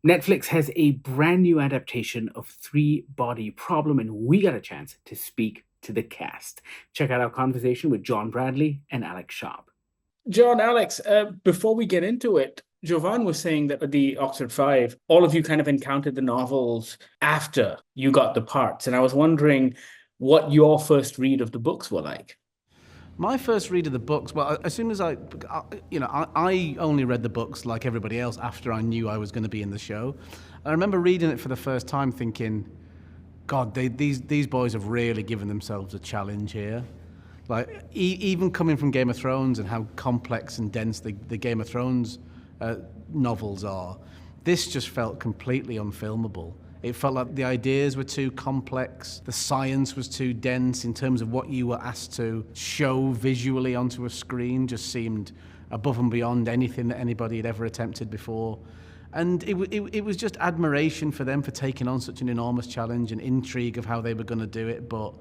Netflix has a brand new adaptation of Three Body Problem, and we got a chance to speak to the cast. Check out our conversation with John Bradley and Alex Sharp. John, Alex, before we get into it, Jovan was saying that at the Oxford Five, all of you kind of encountered the novels after you got the parts. And I was wondering what your first read of the books were like. My first read of the books, well, as soon as I only read the books like everybody else after I knew I was going to be in the show. I remember reading it for the first time thinking, God, these boys have really given themselves a challenge here. Like, even coming from Game of Thrones and how complex and dense the Game of Thrones novels are, this just felt completely unfilmable. It felt like the ideas were too complex, the science was too dense in terms of what you were asked to show visually onto a screen, just seemed above and beyond anything that anybody had ever attempted before. And it was just admiration for them for taking on such an enormous challenge and intrigue of how they were going to do it. But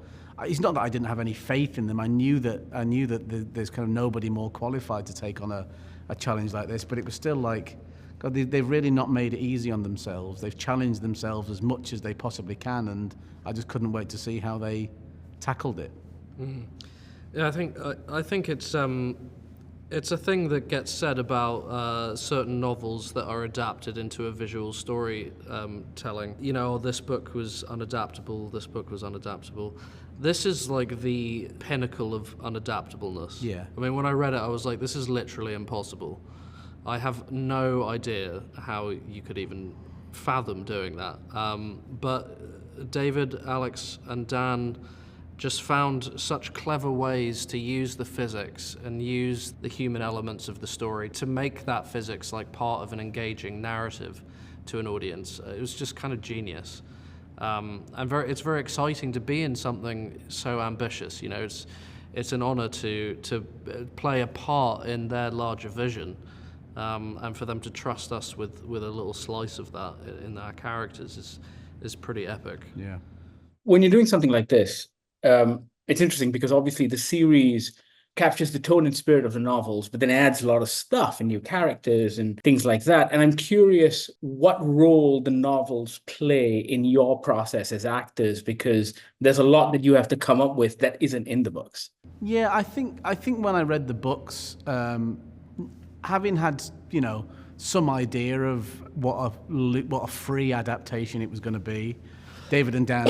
it's not that I didn't have any faith in them. I knew that there's kind of nobody more qualified to take on a challenge like this. But it was still like, God, they've really not made it easy on themselves. They've challenged themselves as much as they possibly can, and I just couldn't wait to see how they tackled it. Mm. Yeah, I think it's a thing that gets said about certain novels that are adapted into a visual story telling. You know, this book was unadaptable. This book was unadaptable. This is like the pinnacle of unadaptableness. Yeah. I mean, when I read it, I was like, this is literally impossible. I have no idea how you could even fathom doing that. But David, Alex, and Dan just found such clever ways to use the physics and use the human elements of the story to make that physics like part of an engaging narrative to an audience. It was just kind of genius. And it's very exciting to be in something so ambitious. You know, it's an honor to play a part in their larger vision. And for them to trust us with a little slice of that in our characters is pretty epic. Yeah. When you're doing something like this, it's interesting because obviously the series captures the tone and spirit of the novels, but then adds a lot of stuff and new characters and things like that. And I'm curious what role the novels play in your process as actors, because there's a lot that you have to come up with that isn't in the books. Yeah, I think when I read the books, having had, some idea of what a free adaptation it was going to be, David and Dan,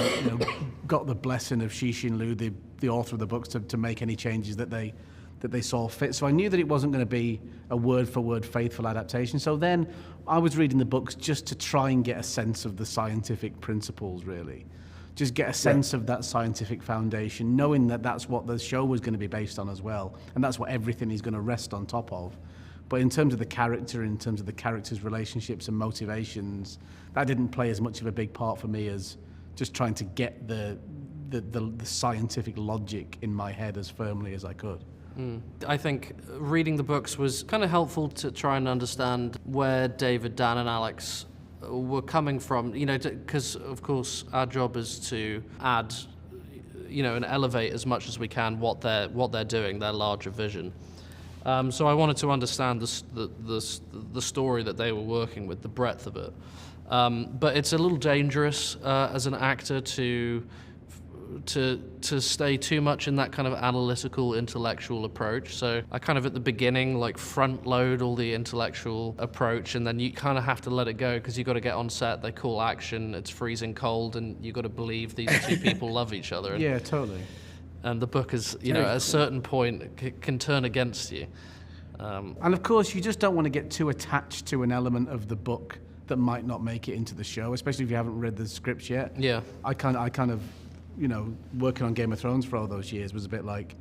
got the blessing of Cixin Liu, the author of the books, to make any changes that they saw fit. So I knew that it wasn't going to be a word-for-word faithful adaptation. So then I was reading the books just to try and get a sense of the scientific principles, really. Just get a sense of that scientific foundation, knowing that that's what the show was going to be based on as well, and that's what everything is going to rest on top of. But in terms of the character, in terms of the characters' relationships and motivations, that didn't play as much of a big part for me as just trying to get the scientific logic in my head as firmly as I could. I think reading the books was kind of helpful to try and understand where David, Dan, and Alex were coming from, because of course our job is to add, and elevate as much as we can what they're doing, their larger vision. So I wanted to understand the story that they were working with, the breadth of it. But it's a little dangerous as an actor to stay too much in that kind of analytical, intellectual approach. So I kind of at the beginning front load all the intellectual approach, and then you kind of have to let it go because you've got to get on set. They call action. It's freezing cold, and you've got to believe these two people love each other. Yeah, totally. And the book is, at a certain point, can turn against you. And of course, you just don't want to get too attached to an element of the book that might not make it into the show, especially if you haven't read the scripts yet. Yeah. I kind of, working on Game of Thrones for all those years was a bit like,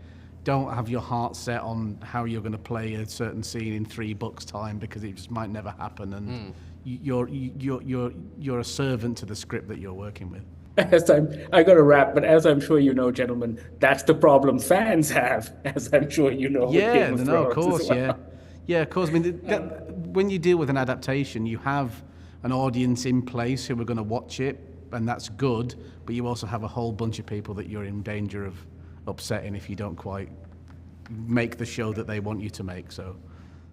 don't have your heart set on how you're going to play a certain scene in 3 books' time because it just might never happen, and you're a servant to the script that you're working with. I got to wrap, but as I'm sure you know, gentlemen, that's the problem fans have, as I'm sure you know. Yeah, of course, well. Yeah, of course. I mean, when you deal with an adaptation, you have an audience in place who are going to watch it, and that's good, but you also have a whole bunch of people that you're in danger of upsetting if you don't quite make the show that they want you to make, so...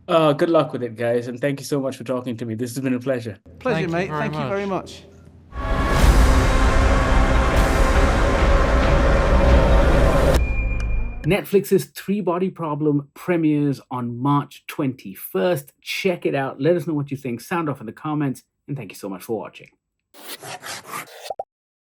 Good luck with it, guys, and thank you so much for talking to me. This has been a pleasure. Pleasure, Thank you mate. very Thank you very much. much. Netflix's Three Body Problem premieres on March 21st. Check it out. Let us know what you think. Sound off in the comments. And thank you so much for watching.